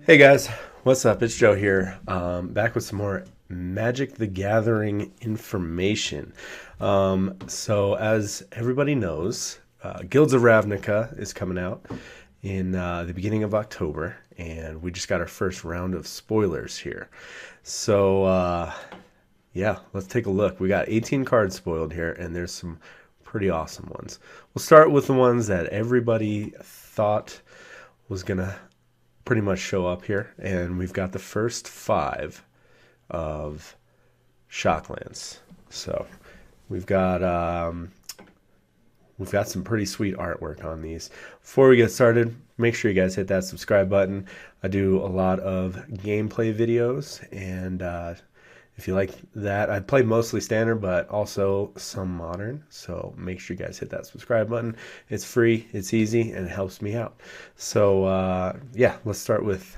Hey guys, what's up? It's Joe here, back with some more Magic the Gathering information. So as everybody knows, Guilds of Ravnica is coming out in the beginning of October, and we just got our first round of spoilers here. So yeah, let's take a look. We got 18 cards spoiled here, and there's some pretty awesome ones. We'll start with the ones that everybody thought was gonna pretty much show up here, and we've got the first five of Shocklands. So we've got some pretty sweet artwork on these. Before we get started, make sure you guys hit that subscribe button. I do a lot of gameplay videos, and if you like that, I play mostly standard, but also some modern. So make sure you guys hit that subscribe button. It's free, it's easy, and it helps me out. So yeah, let's start with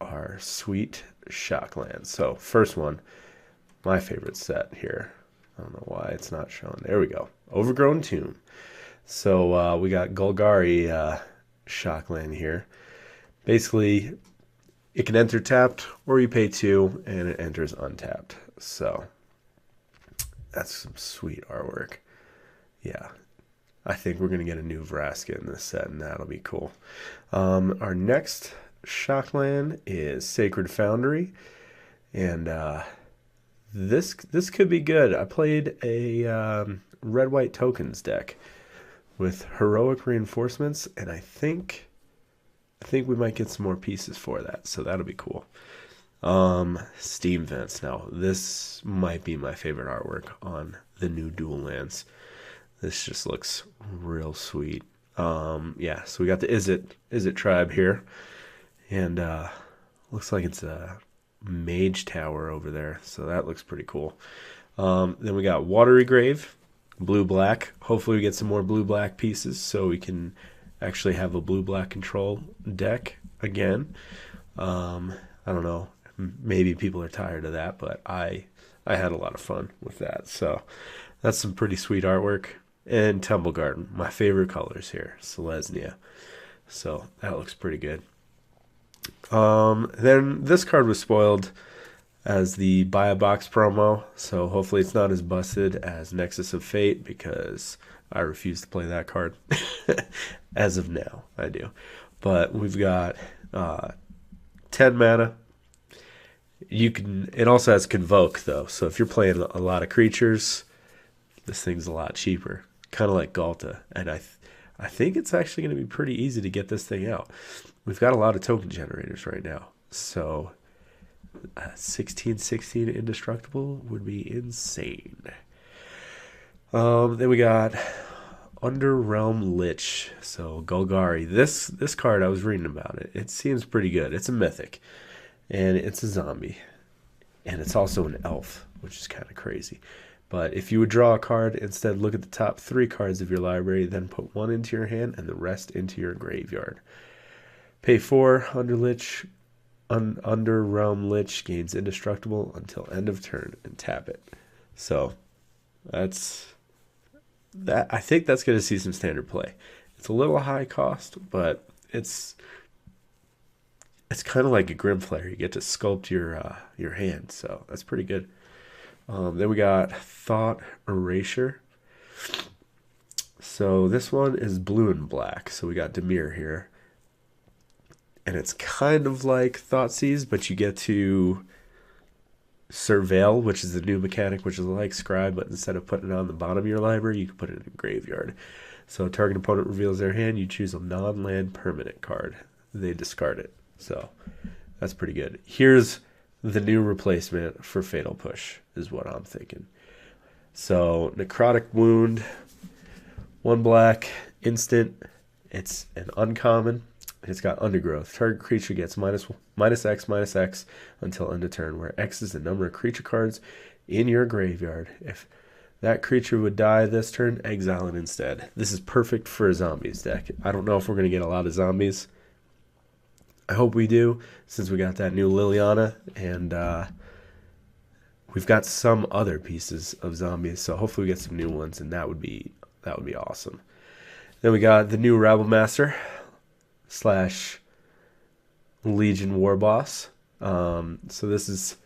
our sweet Shocklands. So first one, my favorite set here. I don't know why it's not showing. There we go. Overgrown Tomb. So we got Golgari Shockland here. Basically, it can enter tapped, or you pay 2 and it enters untapped. So that's some sweet artwork. Yeah, I think we're gonna get a new Vraska in this set, and that'll be cool. Our next Shockland is Sacred Foundry, and this could be good. I played a red-white tokens deck with heroic reinforcements, and I think we might get some more pieces for that, so that'll be cool. Steam Vents. Now, this might be my favorite artwork on the new dual lands. This just looks real sweet. Yeah, so we got the Izzet tribe here, and looks like it's a mage tower over there, so that looks pretty cool. Then we got Watery Grave, blue-black. Hopefully we get some more blue-black pieces so we can actually have a blue-black control deck again. I don't know. Maybe people are tired of that, but I had a lot of fun with that. So that's some pretty sweet artwork. And Temple Garden, my favorite colors here, Selesnya. So that looks pretty good. Then this card was spoiled as the buy a box promo, so hopefully it's not as busted as Nexus of Fate, because I refuse to play that card. As of now, I do. But we've got 10 mana. It also has Convoke, though, so if you're playing a lot of creatures, this thing's a lot cheaper. Kind of like Galta, and I think it's actually going to be pretty easy to get this thing out. We've got a lot of token generators right now, so 16/16 indestructible would be insane. Then we got Underrealm Lich, so Golgari. This card, I was reading about it. It seems pretty good. It's a mythic, and it's a zombie, and it's also an elf, which is kind of crazy. But if you would draw a card, instead look at the top 3 cards of your library, then put 1 into your hand and the rest into your graveyard. Pay 4, Underrealm Lich gains indestructible until end of turn, and tap it. So that's that. I think that's going to see some standard play. It's a little high cost, but it's kind of like a Grimflare. You get to sculpt your hand, so that's pretty good. Then we got Thought Erasure. So this one is blue and black. So we got Dimir here. And it's kind of like Thoughtseize, but you get to Surveil, which is the new mechanic, which is like Scribe, but instead of putting it on the bottom of your library, you can put it in a graveyard. So target opponent reveals their hand, you choose a non-land permanent card. They discard it. So that's pretty good. Here's the new replacement for Fatal Push, is what I'm thinking. So Necrotic Wound, 1 black, instant. It's an uncommon. It's got Undergrowth. Target creature gets -X/-X until end of turn, where X is the number of creature cards in your graveyard. If that creature would die this turn, exile it instead. This is perfect for a zombies deck. I don't know if we're going to get a lot of zombies. I hope we do, since we got that new Liliana, and we've got some other pieces of zombies, so hopefully we get some new ones, and that would be awesome. Then we got the new Rabble Master / Legion War Boss. So this is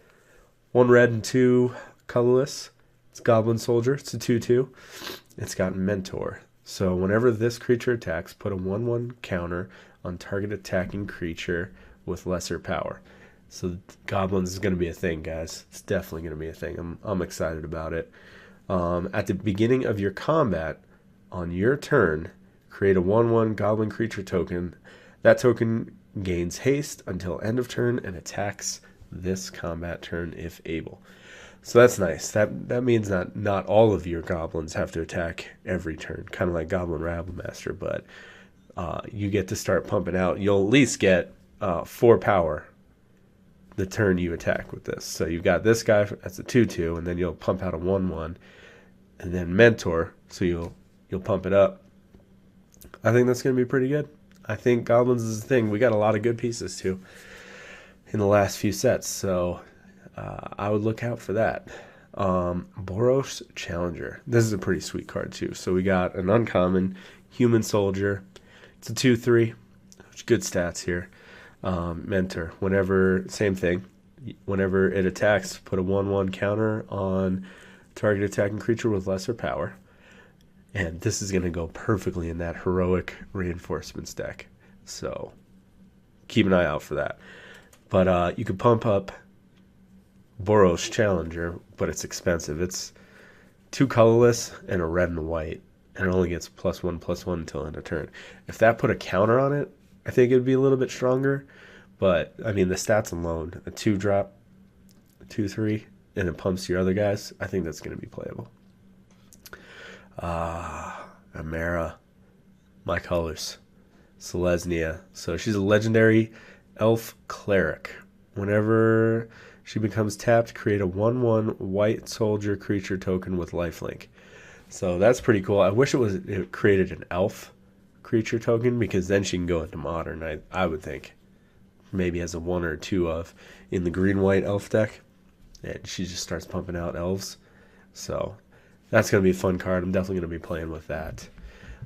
1 red and 2 colorless. It's Goblin Soldier. It's a 2/2. It's got Mentor. So whenever this creature attacks, put a 1/1 counter on target attacking creature with lesser power. So Goblins is going to be a thing, guys. It's definitely going to be a thing. I'm excited about it. At the beginning of your combat, on your turn, create a 1/1 Goblin creature token. That token gains haste until end of turn and attacks this combat turn if able. So that's nice. That means that not all of your goblins have to attack every turn, kind of like Goblin Ravel Master, but you get to start pumping out. You'll at least get 4 power the turn you attack with this. So you've got this guy that's a 2/2, and then you'll pump out a 1/1, and then Mentor, so you'll pump it up. I think that's going to be pretty good. I think Goblins is a thing. We got a lot of good pieces too in the last few sets, so I would look out for that. Boros Challenger. This is a pretty sweet card too. So we got an uncommon Human Soldier. It's a 2/3. Good stats here. Mentor. Same thing. Whenever it attacks, put a 1/1 counter on target attacking creature with lesser power. And this is going to go perfectly in that heroic reinforcements deck. So keep an eye out for that. But you could pump up Boros Challenger, but it's expensive. It's 2 colorless and a red and white, and it only gets +1/+1 until end of turn. If that put a counter on it, I think it'd be a little bit stronger. But I mean, the stats alone, a 2-drop, 2/3, and it pumps your other guys. I think that's going to be playable. Amara, my colors, Selesnya. So she's a legendary elf cleric. Whenever she becomes tapped, create a 1/1 white soldier creature token with lifelink. So that's pretty cool. I wish it created an elf creature token, because then she can go into modern. I would think maybe as a 1 or 2 of in the green-white elf deck, and she just starts pumping out elves. So that's going to be a fun card. I'm definitely going to be playing with that.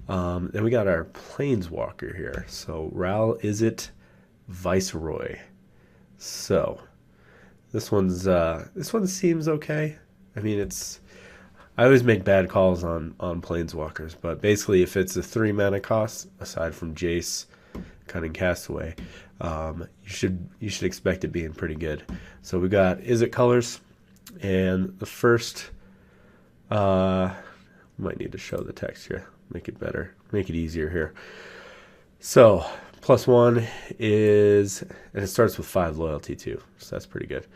Then we got our Planeswalker here. So Ral Izzet Viceroy. So this one seems okay. I mean, I always make bad calls on Planeswalkers, but basically if it's a 3 mana cost, aside from Jace, Cunning Castaway, you should expect it being pretty good. So we got Izzet colors, and the first might need to show the text here, make it better, make it easier here. So +1 is, and it starts with 5 loyalty too, so that's pretty good.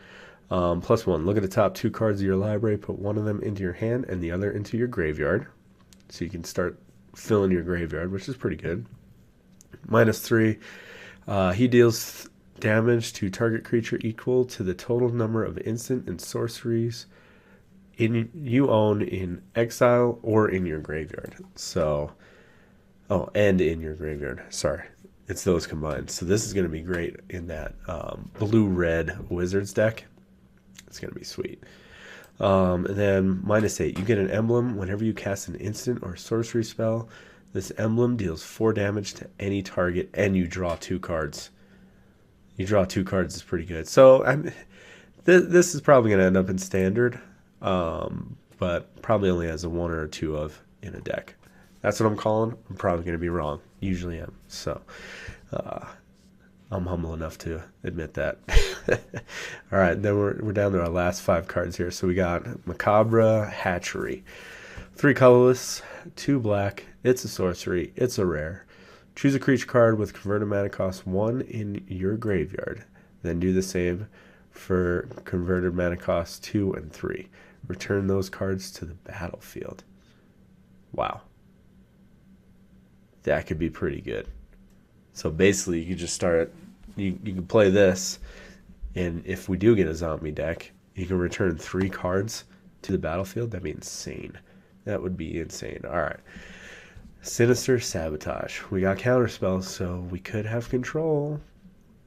+1, look at the top 2 cards of your library, put one of them into your hand and the other into your graveyard, so you can start filling your graveyard, which is pretty good. -3, he deals damage to target creature equal to the total number of instant and sorceries you own in exile or in your graveyard. So, and in your graveyard. Sorry, it's those combined. So this is going to be great in that blue-red Wizards deck. It's going to be sweet. And then -8, you get an emblem whenever you cast an instant or sorcery spell. This emblem deals 4 damage to any target, and you draw 2 cards. You draw 2 cards is pretty good. So this is probably going to end up in standard. But probably only has a 1 or a 2 of in a deck. That's what I'm calling. I'm probably going to be wrong. Usually am. So I'm humble enough to admit that. All right, then we're down to our last 5 cards here. So we got Macabre Hatchery. 3 colorless, 2 black. It's a sorcery. It's a rare. Choose a creature card with converted mana cost 1 in your graveyard. Then do the same for converted mana cost 2 and 3. Return those cards to the battlefield. Wow. That could be pretty good. So basically, you could just start, you can play this, and if we do get a zombie deck, you can return 3 cards to the battlefield. That'd be insane. That would be insane. All right. Sinister Sabotage. We got counter spells, so we could have control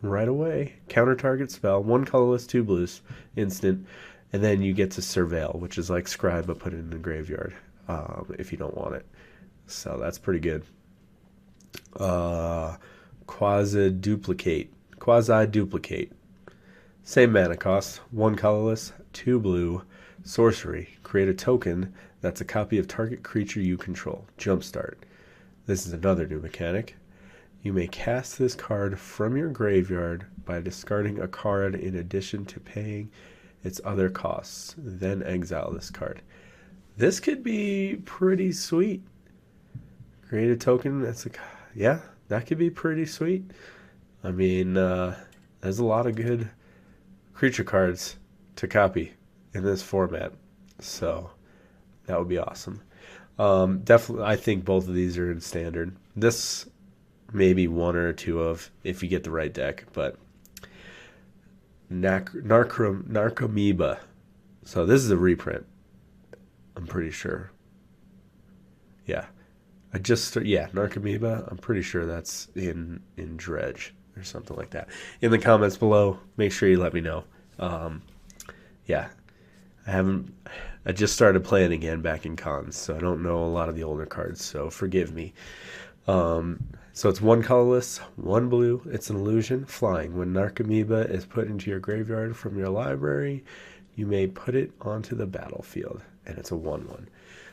right away. Counter target spell, 1 colorless, 2 blues, instant. And then you get to Surveil, which is like Scribe, but put it in the graveyard if you don't want it. So that's pretty good. Quasi Duplicate. Quasi Duplicate. Same mana cost, 1 colorless, 2 blue, sorcery. Create a token that's a copy of target creature you control. Jumpstart. This is another new mechanic. You may cast this card from your graveyard by discarding a card in addition to paying its other costs. Then exile this card. This could be pretty sweet. Create a token that's a... Yeah, that could be pretty sweet. I mean, there's a lot of good creature cards to copy in this format, so that would be awesome. Definitely, I think both of these are in standard. This maybe one or two of if you get the right deck, but Narcomoeba. So this is a reprint, I'm pretty sure. Yeah, Narcomoeba. I'm pretty sure that's in Dredge or something like that. In the comments below, make sure you let me know. Yeah, I just started playing again back in cons, so I don't know a lot of the older cards, so forgive me. So it's 1 colorless, 1 blue. It's an illusion, flying. When Narcomoeba is put into your graveyard from your library, you may put it onto the battlefield, and it's a 1/1.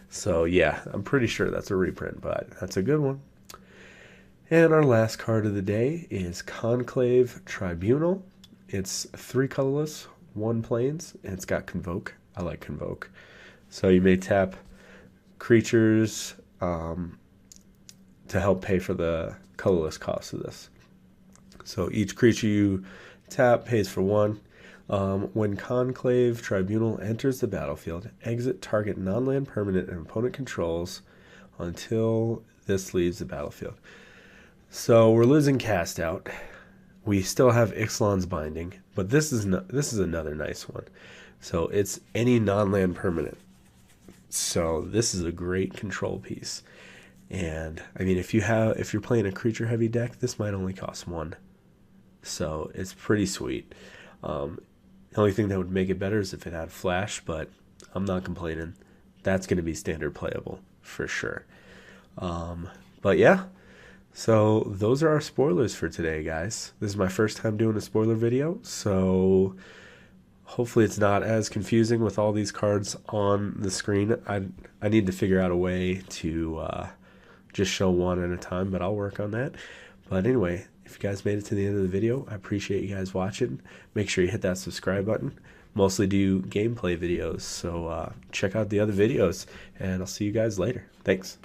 So yeah, I'm pretty sure that's a reprint, but that's a good one. And our last card of the day is Conclave Tribunal. It's 3 colorless, 1 plains, and it's got Convoke. I like Convoke. So you may tap creatures to help pay for the colorless cost of this. So each creature you tap pays for 1. When Conclave Tribunal enters the battlefield, exit target non-land permanent an opponent controls until this leaves the battlefield. So we're losing Cast Out. We still have Ixalan's Binding, but this is another nice one. So it's any non-land permanent. So this is a great control piece. And I mean, if you're playing a creature heavy deck, this might only cost 1. So it's pretty sweet. The only thing that would make it better is if it had flash, but I'm not complaining. That's going to be standard playable for sure. But yeah, so those are our spoilers for today, guys. This is my first time doing a spoiler video, so hopefully it's not as confusing with all these cards on the screen. I need to figure out a way to just show one at a time, but I'll work on that. But anyway, if you guys made it to the end of the video, I appreciate you guys watching. Make sure you hit that subscribe button. Mostly do gameplay videos, so check out the other videos, and I'll see you guys later. Thanks.